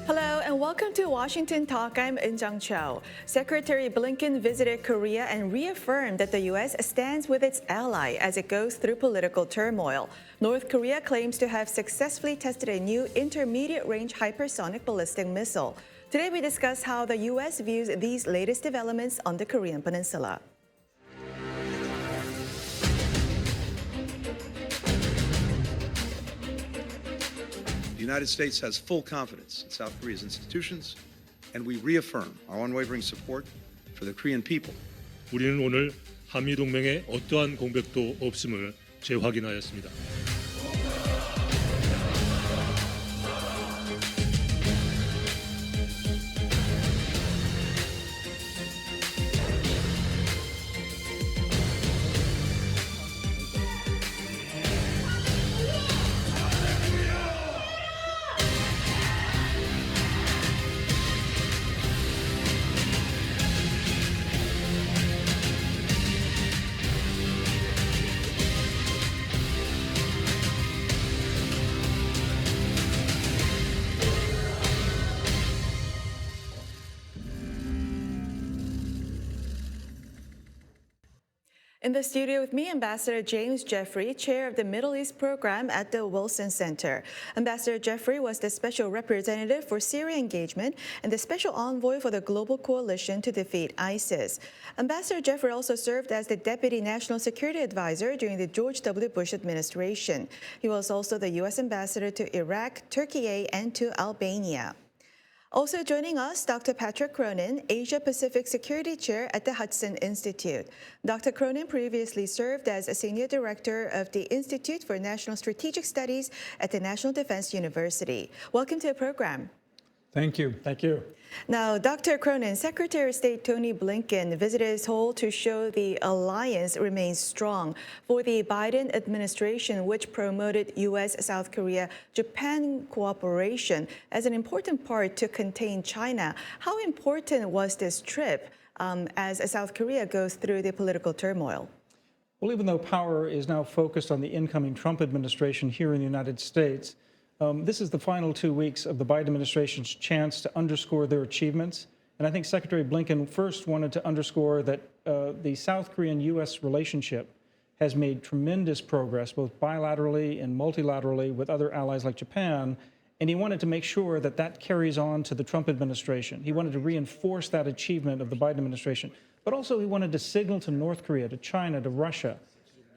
Hello and welcome to Washington Talk. I'm Eun Cho. Secretary Blinken visited Korea and reaffirmed that the U.S. stands with its ally as it goes through political turmoil. North Korea claims to have successfully tested a new intermediate-range hypersonic ballistic missile. Today we discuss how the U.S. views these latest developments on the Korean Peninsula. The United States has full confidence in South Korea's institutions, and we reaffirm our unwavering support for the Korean people. 우리는 오늘 한미 동맹에 어떠한 공백도 없음을 재확인하였습니다. In the studio with me, Ambassador James Jeffrey, chair of the Middle East program at the Wilson Center. Ambassador Jeffrey was the special representative for Syria engagement and the special envoy for the global coalition to defeat ISIS. Ambassador Jeffrey also served as the deputy national security advisor during the George W. Bush administration. He was also the U.S. ambassador to Iraq, Turkey, and to Albania. Also joining us, Dr. Patrick Cronin, Asia-Pacific Security Chair at the Hudson Institute. Dr. Cronin previously served as a Senior Director of the Institute for National Strategic Studies at the National Defense University. Welcome to the program. Thank you. Thank you. Now, Dr. Cronin, Secretary of State Tony Blinken visited Seoul to show the alliance remains strong for the Biden administration, which promoted U.S.-South Korea-Japan cooperation as an important part to contain China. How important was this trip as South Korea goes through the political turmoil? Well, even though power is now focused on the incoming Trump administration here in the United States, this is the final 2 weeks of the Biden administration's chance to underscore their achievements. And I think Secretary Blinken first wanted to underscore that the South Korean-U.S. relationship has made tremendous progress, both bilaterally and multilaterally with other allies like Japan. And he wanted to make sure that that carries on to the Trump administration. He wanted to reinforce that achievement of the Biden administration. But also he wanted to signal to North Korea, to China, to Russia,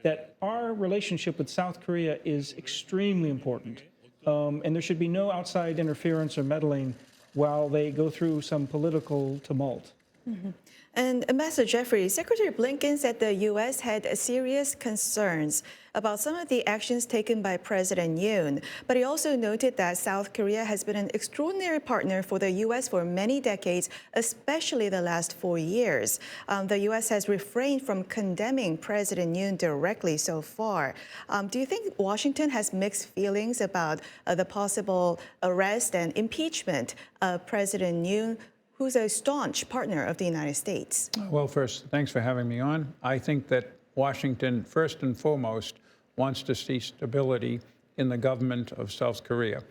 that our relationship with South Korea is extremely important. And there should be no outside interference or meddling while they go through some political tumult. Mm-hmm. And Ambassador Jeffrey, Secretary Blinken said the U.S. had serious concerns about some of the actions taken by President Yoon. But he also noted that South Korea has been an extraordinary partner for the U.S. for many decades, especially the last 4 years. The U.S. has refrained from condemning President Yoon directly so far. Do you think Washington has mixed feelings about the possible arrest and impeachment of President Yoon, who's a staunch partner of the United States? Well, first, thanks for having me on. I think that Washington, first and foremost, wants to see stability in the government of South Korea.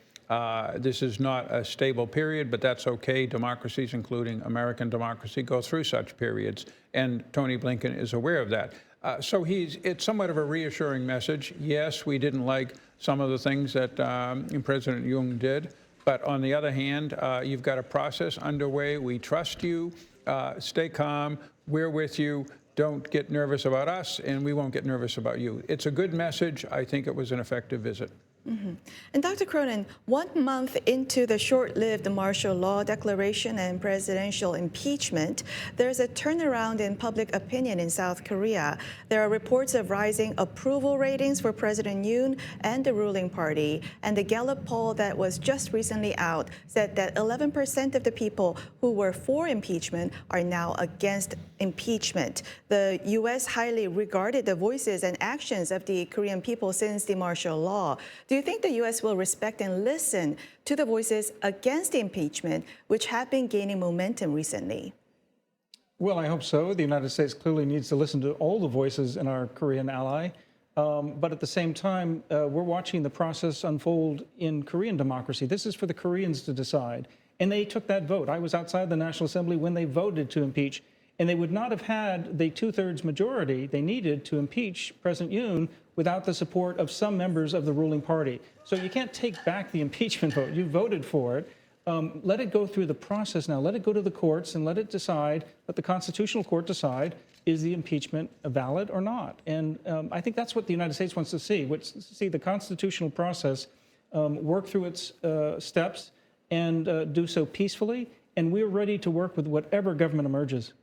This is not a stable period, but that's okay. Democracies, including American democracy, go through such periods, and Tony Blinken is aware of that. So it's somewhat of a reassuring message. Yes, we didn't like some of the things that President Yoon did. But on the other hand, you've got a process underway. We trust you. Stay calm. We're with you. Don't get nervous about us, and we won't get nervous about you. It's a good message. I think it was an effective visit. Mm-hmm. And Dr. Cronin, 1 month into the short-lived martial law declaration and presidential impeachment, there's a turnaround in public opinion in South Korea. There are reports of rising approval ratings for President Yoon and the ruling party. And the Gallup poll that was just recently out said that 11% of the people who were for impeachment are now against impeachment. The U.S. highly regarded the voices and actions of the Korean people since the martial law. Do you think the U.S. will respect and listen to the voices against the impeachment, which have been gaining momentum recently? Well, I hope so. The United States clearly needs to listen to all the voices in our Korean ally. But at the same time, we're watching the process unfold in Korean democracy. This is for the Koreans to decide. And they took that vote. I was outside the National Assembly when they voted to impeach, and they would not have had the two-thirds majority they needed to impeach President Yoon without the support of some members of the ruling party. So you can't take back the impeachment vote. You voted for it. Let it go through the process now. Let it go to the courts and let it decide, let the Constitutional Court decide, is the impeachment valid or not? And I think that's what the United States wants to see, see the constitutional process work through its steps and do so peacefully. And we're ready to work with whatever government emerges.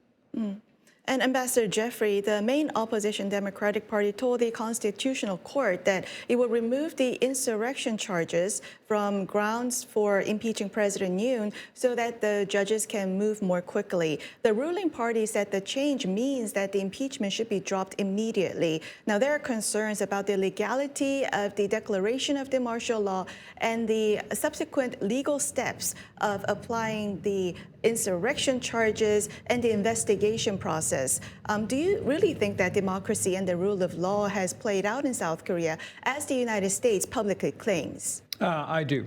And Ambassador Jeffrey, the main opposition Democratic Party told the Constitutional Court that it would remove the insurrection charges from grounds for impeaching President Yoon so that the judges can move more quickly. The ruling party said the change means that the impeachment should be dropped immediately. Now, there are concerns about the legality of the declaration of the martial law and the subsequent legal steps of applying the insurrection charges and the investigation process. Do you really think that democracy and the rule of law has played out in South Korea as the United States publicly claims? I do.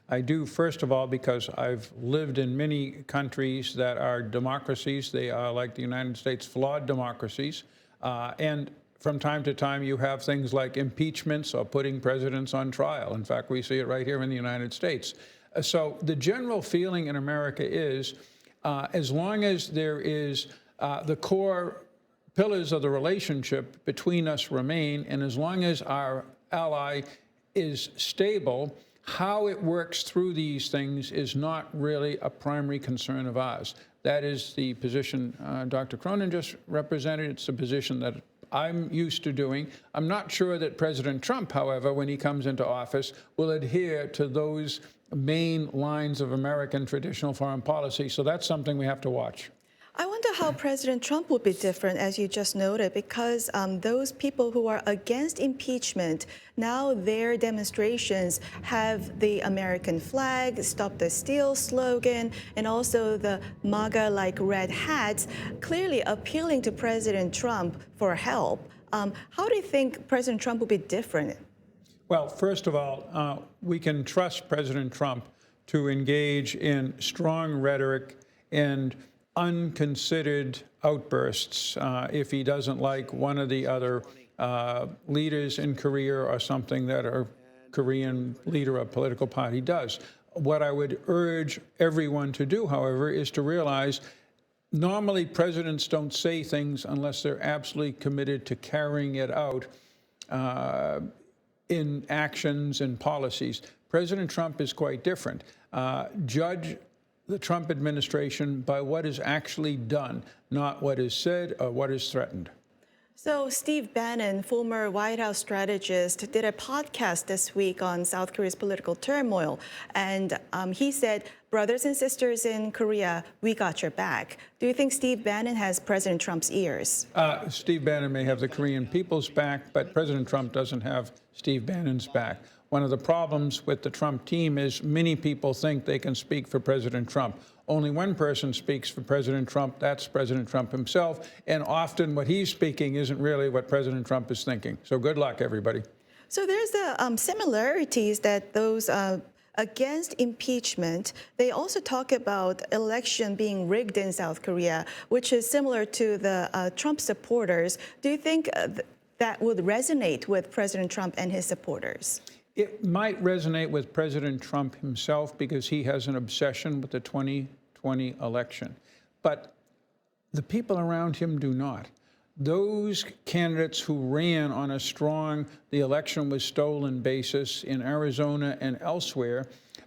I do, first of all, because I've lived in many countries that are democracies. They are, like the United States, flawed democracies. And from time to time, you have things like impeachments or putting presidents on trial. In fact, we see it right here in the United States. So the general feeling in America is, as long as there is the core pillars of the relationship between us remain, and as long as our ally is stable, how it works through these things is not really a primary concern of ours. That is the position Dr. Cronin just represented. It's a position that I'm used to doing. I'm not sure that President Trump, however, when he comes into office, will adhere to those main lines of American traditional foreign policy. So that's something we have to watch. I wonder how President Trump will be different, as you just noted, because those people who are against impeachment, now their demonstrations have the American flag, Stop the Steal slogan, and also the MAGA-like red hats, clearly appealing to President Trump for help. How do you think President Trump will be different? Well, first of all, we can trust President Trump to engage in strong rhetoric and unconsidered outbursts if he doesn't like one of the other leaders in Korea or something that a Korean leader of a political party does. What I would urge everyone to do, however, is to realize normally presidents don't say things unless they're absolutely committed to carrying it out in actions and policies. President Trump is quite different. Judge the Trump administration by what is actually done, not what is said or what is threatened. So Steve Bannon, former White House strategist, did a podcast this week on South Korea's political turmoil. And he said, brothers and sisters in Korea, we got your back. Do you think Steve Bannon has President Trump's ears? Steve Bannon may have the Korean people's back, but President Trump doesn't have Steve Bannon's back. One of the problems with the Trump team is many people think they can speak for President Trump. Only one person speaks for President Trump, that's President Trump himself, and often what he's speaking isn't really what President Trump is thinking. So good luck, everybody. So there's the similarities that those against impeachment, they also talk about election being rigged in South Korea, which is similar to the Trump supporters. Do you think that would resonate with President Trump and his supporters? It might resonate with President Trump himself because he has an obsession with the 2020 election. But the people around him do not. Those candidates who ran on a strong, the election was stolen basis in Arizona and elsewhere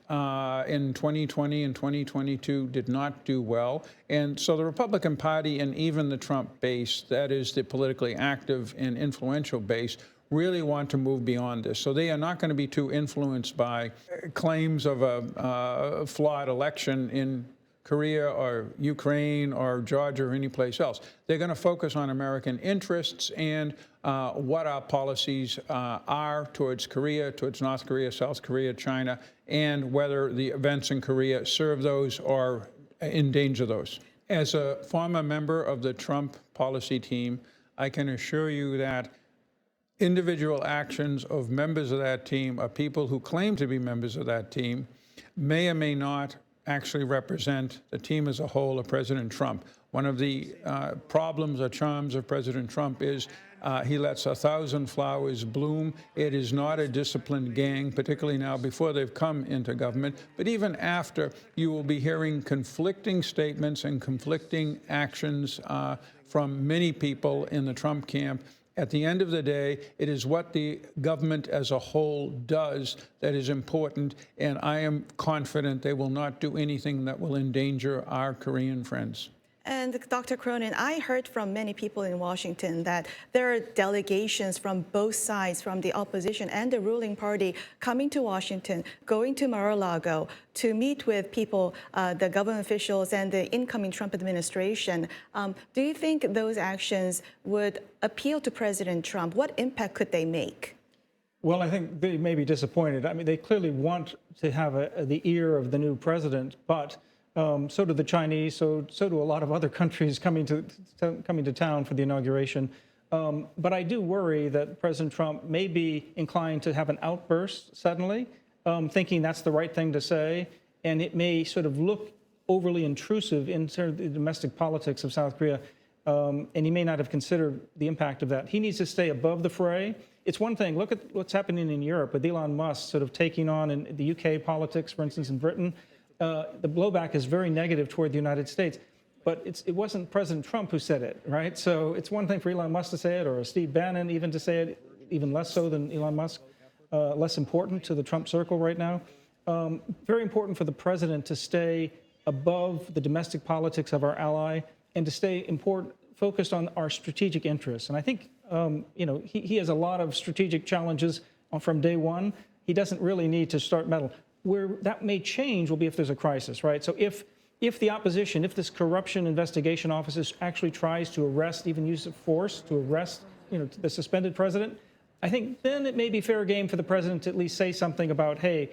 in 2020 and 2022 did not do well. And so the Republican Party and even the Trump base, that is the politically active and influential base, really want to move beyond this. So they are not going to be too influenced by claims of a flawed election in Korea or Ukraine or Georgia or any place else. They're going to focus on American interests and what our policies are towards Korea, towards North Korea, South Korea, China, and whether the events in Korea serve those or endanger those. As a former member of the Trump policy team, I can assure you that individual actions of members of that team or people who claim to be members of that team may or may not actually represent the team as a whole of President Trump. One of the problems or charms of President Trump is he lets 1,000 flowers bloom. It is not a disciplined gang, particularly now before they've come into government. But even after, you will be hearing conflicting statements and conflicting actions from many people in the Trump camp. At the end of the day, it is what the government as a whole does that is important, and I am confident they will not do anything that will endanger our Korean friends. And Dr. Cronin, I heard from many people in Washington that there are delegations from both sides, from the opposition and the ruling party, coming to Washington, going to Mar-a-Lago to meet with people, the government officials and the incoming Trump administration. Do you think those actions would appeal to President Trump? What impact could they make? Well, I think they may be disappointed. I mean, they clearly want to have the ear of the new president, but so do the Chinese, so do a lot of other countries coming to town for the inauguration. But I do worry that President Trump may be inclined to have an outburst suddenly, thinking that's the right thing to say, and it may sort of look overly intrusive into the domestic politics of South Korea, and he may not have considered the impact of that. He needs to stay above the fray. It's one thing, look at what's happening in Europe with Elon Musk sort of taking on in the UK politics, for instance, in Britain. The blowback is very negative toward the United States, but it wasn't President Trump who said it, right? So it's one thing for Elon Musk to say it, or Steve Bannon even to say it, even less so than Elon Musk, less important to the Trump circle right now. Very important for the president to stay above the domestic politics of our ally and to stay focused on our strategic interests. And I think, he has a lot of strategic challenges from day one. He doesn't really need to start meddling. Where that may change will be if there's a crisis, right? So if the opposition, if this corruption investigation office actually tries to arrest, even use of force to arrest, the suspended president, I think then it may be fair game for the president to at least say something about, hey,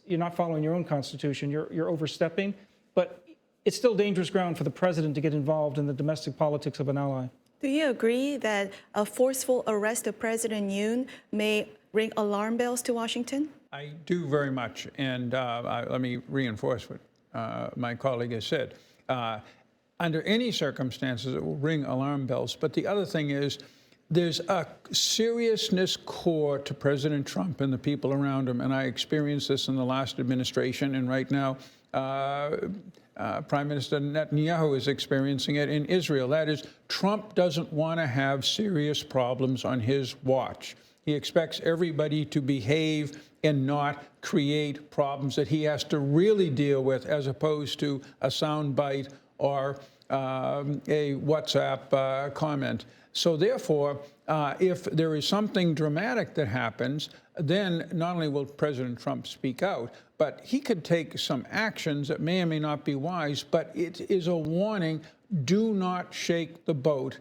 you're not following your own constitution, you're overstepping. But it's still dangerous ground for the president to get involved in the domestic politics of an ally. Do you agree that a forceful arrest of President Yoon may ring alarm bells to Washington? I do very much, and let me reinforce what my colleague has said. Under any circumstances, it will ring alarm bells. But the other thing is, there's a seriousness core to President Trump and the people around him, and I experienced this in the last administration, and right now, Prime Minister Netanyahu is experiencing it in Israel. That is, Trump doesn't want to have serious problems on his watch. He expects everybody to behave and not create problems that he has to really deal with, as opposed to a soundbite or a WhatsApp comment. So therefore, if there is something dramatic that happens, then not only will President Trump speak out, but he could take some actions that may or may not be wise, but it is a warning, do not shake the boat.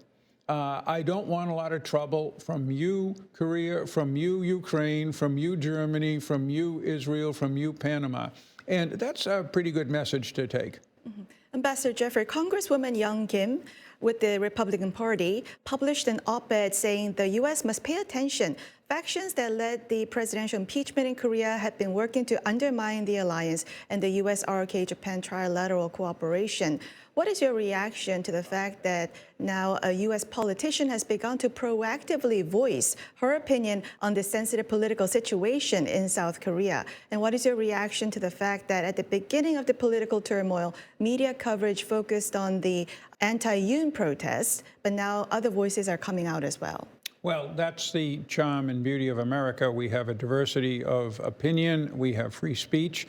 I don't want a lot of trouble from you, Korea, from you, Ukraine, from you, Germany, from you, Israel, from you, Panama. And that's a pretty good message to take. Mm-hmm. Ambassador Jeffrey, Congresswoman Young Kim with the Republican Party published an op-ed saying the U.S. must pay attention. Factions that led the presidential impeachment in Korea have been working to undermine the alliance and the U.S.-ROK-Japan trilateral cooperation. What is your reaction to the fact that now a U.S. politician has begun to proactively voice her opinion on the sensitive political situation in South Korea? And what is your reaction to the fact that at the beginning of the political turmoil, media coverage focused on the anti-Yoon protests, but now other voices are coming out as well? Well, that's the charm and beauty of America. We have a diversity of opinion. We have free speech.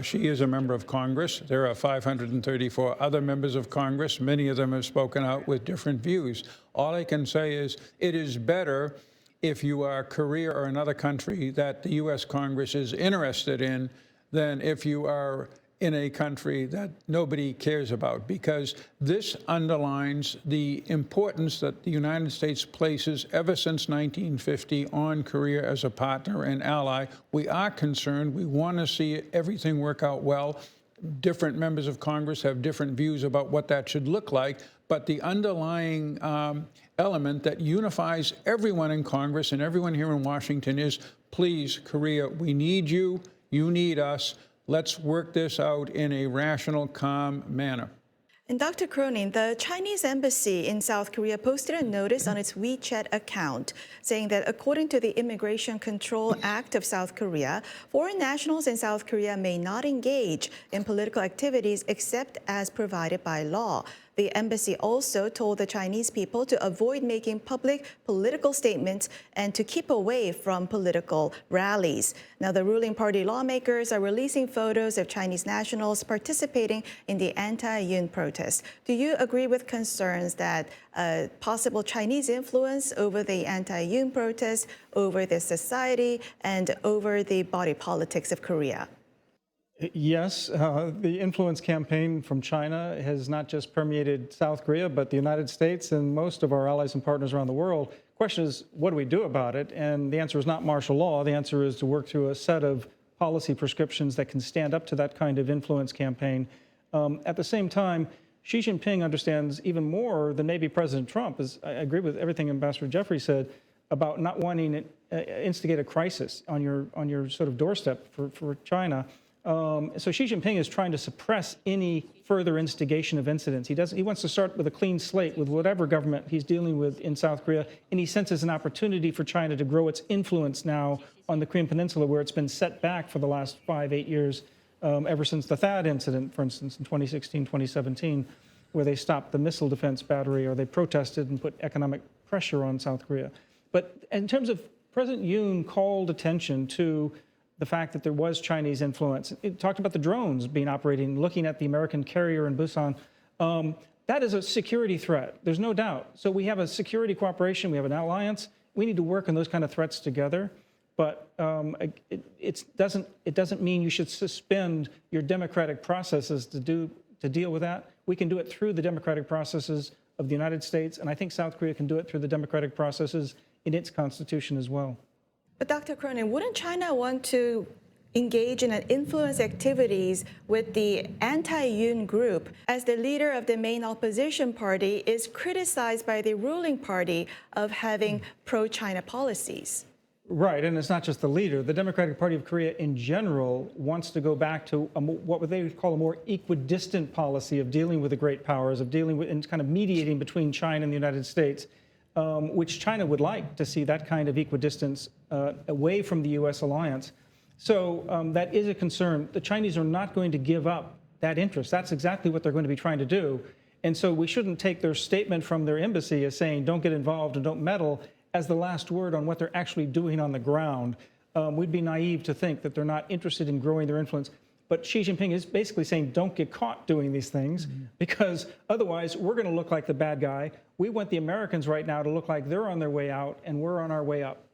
She is a member of Congress. There are 534 other members of Congress. Many of them have spoken out with different views. All I can say is it is better if you are Korea or another country that the U.S. Congress is interested in than if you are in a country that nobody cares about, because this underlines the importance that the United States places ever since 1950 on Korea as a partner and ally. We are concerned. We want to see everything work out well. Different members of Congress have different views about what that should look like, but the underlying element that unifies everyone in Congress and everyone here in Washington is, please, Korea, we need you. You need us. let's work this out in a rational, calm manner. And Dr. Cronin, the Chinese embassy in South Korea posted a notice on its WeChat account saying that according to the Immigration Control Act of South Korea, foreign nationals in South Korea may not engage in political activities except as provided by law. The embassy also told the Chinese people to avoid making public political statements and to keep away from political rallies. Now, the ruling party lawmakers are releasing photos of Chinese nationals participating in the anti-Yoon protest. Do you agree with concerns that possible Chinese influence over the anti-Yoon protest, over the society, and over the body politics of Korea? Yes, the influence campaign from China has not just permeated South Korea, but the United States and most of our allies and partners around the world. The question is, what do we do about it? And the answer is not martial law. The answer is to work through a set of policy prescriptions that can stand up to that kind of influence campaign. At the same time, Xi Jinping understands even more than maybe President Trump. I agree with everything Ambassador Jeffrey said about not wanting to instigate a crisis on your sort of doorstep for China. So Xi Jinping is trying to suppress any further instigation of incidents. He wants to start with a clean slate with whatever government he's dealing with in South Korea, and he senses an opportunity for China to grow its influence now on the Korean Peninsula, where it's been set back for the last 5-8 years, ever since the THAAD incident, for instance, in 2016, 2017, where they stopped the missile defense battery or they protested and put economic pressure on South Korea. But in terms of President Yoon called attention to the fact that there was Chinese influence. It talked about the drones being operating, looking at the American carrier in Busan. That is a security threat. There's no doubt. So we have a security cooperation. We have an alliance. We need to work on those kind of threats together. But it doesn't mean you should suspend your democratic processes to deal with that. We can do it through the democratic processes of the United States, and I think South Korea can do it through the democratic processes in its constitution as well. But Dr. Cronin, wouldn't China want to engage in influence activities with the anti-Yoon group, as the leader of the main opposition party is criticized by the ruling party of having pro-China policies? Right, and it's not just the leader. The Democratic Party of Korea in general wants to go back to what they would call a more equidistant policy of dealing with the great powers, of dealing with and kind of mediating between China and the United States. Which China would like to see that kind of equidistance away from the U.S. alliance. So that is a concern. The Chinese are not going to give up that interest. That's exactly what they're going to be trying to do. And so we shouldn't take their statement from their embassy as saying, don't get involved and don't meddle, as the last word on what they're actually doing on the ground. We'd be naive to think that they're not interested in growing their influence. But Xi Jinping is basically saying, don't get caught doing these things, because otherwise we're going to look like the bad guy. We want the Americans right now to look like they're on their way out and we're on our way up.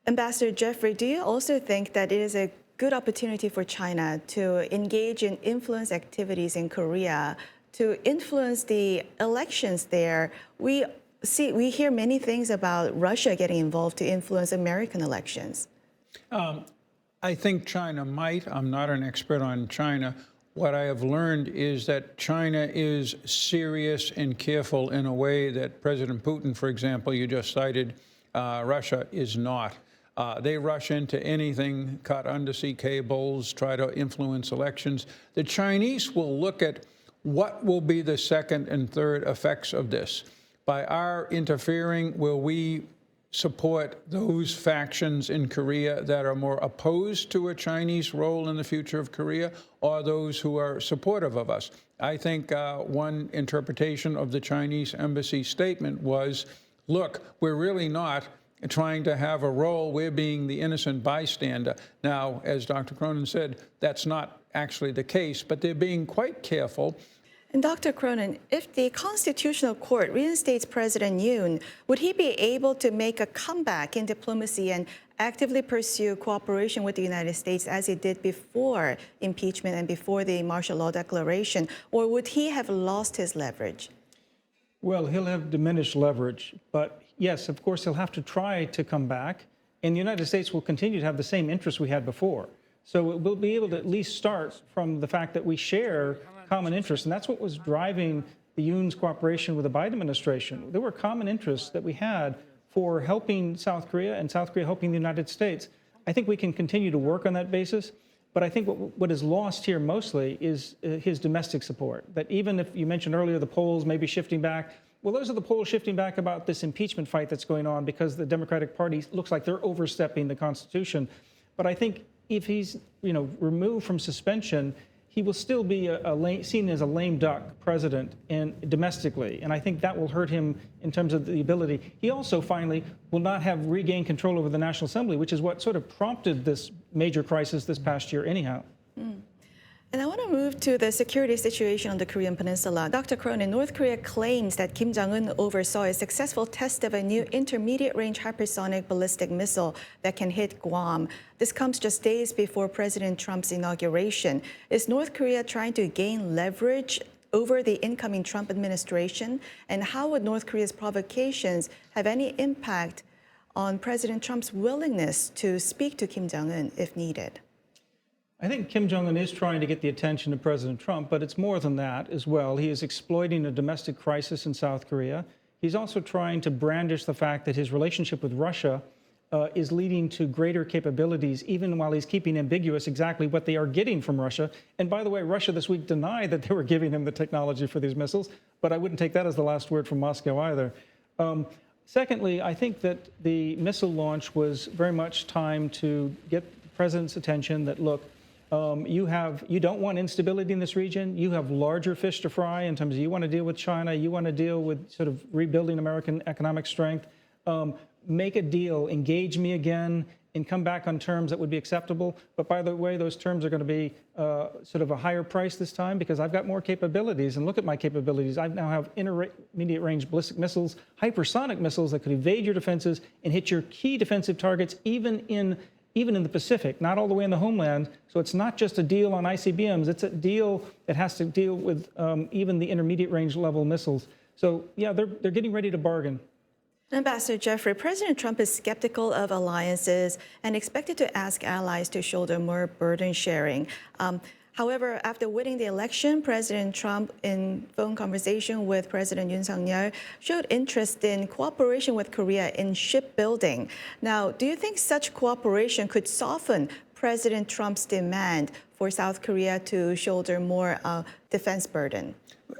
Ambassador Jeffrey, do you also think that it is a good opportunity for China to engage in influence activities in Korea, to influence the elections there? We hear many things about Russia getting involved to influence American elections. I think China might. I'm not an expert on China. What I have learned is that China is serious and careful in a way that President Putin, for example, you just cited, Russia is not. They rush into anything, cut undersea cables, try to influence elections. The Chinese will look at what will be the second and third effects of this. By our interfering, will we support those factions in Korea that are more opposed to a Chinese role in the future of Korea, or those who are supportive of us? I think one interpretation of the Chinese embassy statement was, look, we're really not trying to have a role. We're being the innocent bystander. Now, as Dr. Cronin said, that's not actually the case, but they're being quite careful. And Dr. Cronin, if the Constitutional Court reinstates President Yoon, would he be able to make a comeback in diplomacy and actively pursue cooperation with the United States as he did before impeachment and before the martial law declaration? Or would he have lost his leverage? Well, he'll have diminished leverage. But yes, of course, he'll have to try to come back. And the United States will continue to have the same interests we had before. So we'll be able to at least start from the fact that we share common interests. And that's what was driving the Yoon's cooperation with the Biden administration. There were common interests that we had for helping South Korea and South Korea helping the United States. I think we can continue to work on that basis. But I think what is lost here mostly is his domestic support. That even if you mentioned earlier the polls may be shifting back, well, those are the polls shifting back about this impeachment fight that's going on because the Democratic Party looks like they're overstepping the Constitution. But I think if he's removed from suspension, he will still be seen as a lame duck president and domestically. And I think that will hurt him in terms of the ability. He also finally will not have regained control over the National Assembly, which is what sort of prompted this major crisis this past year anyhow. And I want to move to the security situation on the Korean Peninsula. Dr. Cronin, North Korea claims that Kim Jong-un oversaw a successful test of a new intermediate-range hypersonic ballistic missile that can hit Guam. This comes just days before President Trump's inauguration. Is North Korea trying to gain leverage over the incoming Trump administration? And how would North Korea's provocations have any impact on President Trump's willingness to speak to Kim Jong-un if needed? I think Kim Jong-un is trying to get the attention of President Trump, but it's more than that as well. He is exploiting a domestic crisis in South Korea. He's also trying to brandish the fact that his relationship with Russia is leading to greater capabilities, even while he's keeping ambiguous exactly what they are getting from Russia. And by the way, Russia this week denied that they were giving him the technology for these missiles, but I wouldn't take that as the last word from Moscow either. Secondly, I think that the missile launch was very much time to get the president's attention that, look, you don't want instability in this region. You have larger fish to fry in terms of you want to deal with China. You want to deal with sort of rebuilding American economic strength. Make a deal, engage me again, and come back on terms that would be acceptable. But by the way, those terms are going to be sort of a higher price this time because I've got more capabilities. And look at my capabilities. I now have intermediate range ballistic missiles, hypersonic missiles that could evade your defenses and hit your key defensive targets even in the Pacific, not all the way in the homeland. So it's not just a deal on ICBMs. It's a deal that has to deal with even the intermediate range level missiles. So yeah, they're getting ready to bargain. Ambassador Jeffrey, President Trump is skeptical of alliances and expected to ask allies to shoulder more burden sharing. However, after winning the election, President Trump, in phone conversation with President Yoon Suk-yeol, showed interest in cooperation with Korea in shipbuilding. Now, do you think such cooperation could soften President Trump's demand for South Korea to shoulder more defense burden?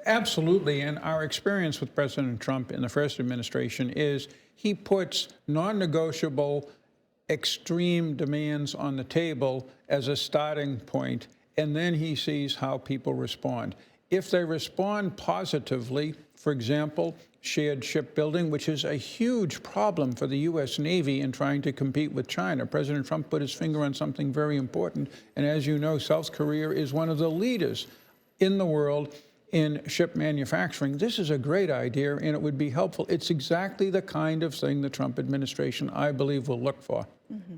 Absolutely. And our experience with President Trump in the first administration is he puts non-negotiable, extreme demands on the table as a starting point, and then he sees how people respond. If they respond positively, for example, shared shipbuilding, which is a huge problem for the U.S. Navy in trying to compete with China. President Trump put his finger on something very important. And as you know, South Korea is one of the leaders in the world in ship manufacturing. This is a great idea, and it would be helpful. It's exactly the kind of thing the Trump administration, I believe, will look for. Mm-hmm.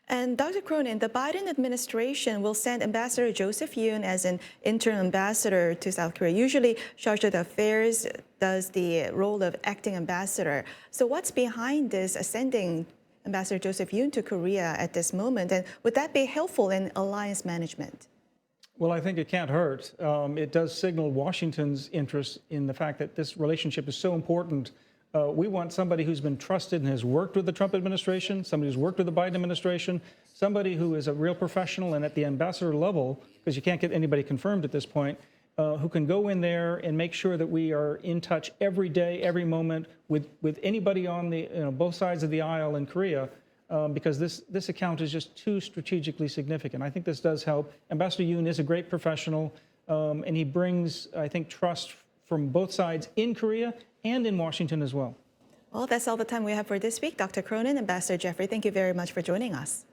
And Dr. Cronin, the Biden administration will send Ambassador Joseph Yoon as an interim ambassador to South Korea. Usually, Chargé d'Affaires does the role of acting ambassador. So what's behind this sending Ambassador Joseph Yoon to Korea at this moment? And would that be helpful in alliance management? Well, I think it can't hurt. It does signal Washington's interest in the fact that this relationship is so important. We want somebody who's been trusted and has worked with the Trump administration, somebody who's worked with the Biden administration, somebody who is a real professional and at the ambassador level, because you can't get anybody confirmed at this point, who can go in there and make sure that we are in touch every day, every moment with anybody on the both sides of the aisle in Korea, because this account is just too strategically significant. I think this does help. Ambassador Yoon is a great professional, and he brings, I think, trust from both sides in Korea and in Washington as well. Well, that's all the time we have for this week. Dr. Cronin, Ambassador Jeffrey, thank you very much for joining us.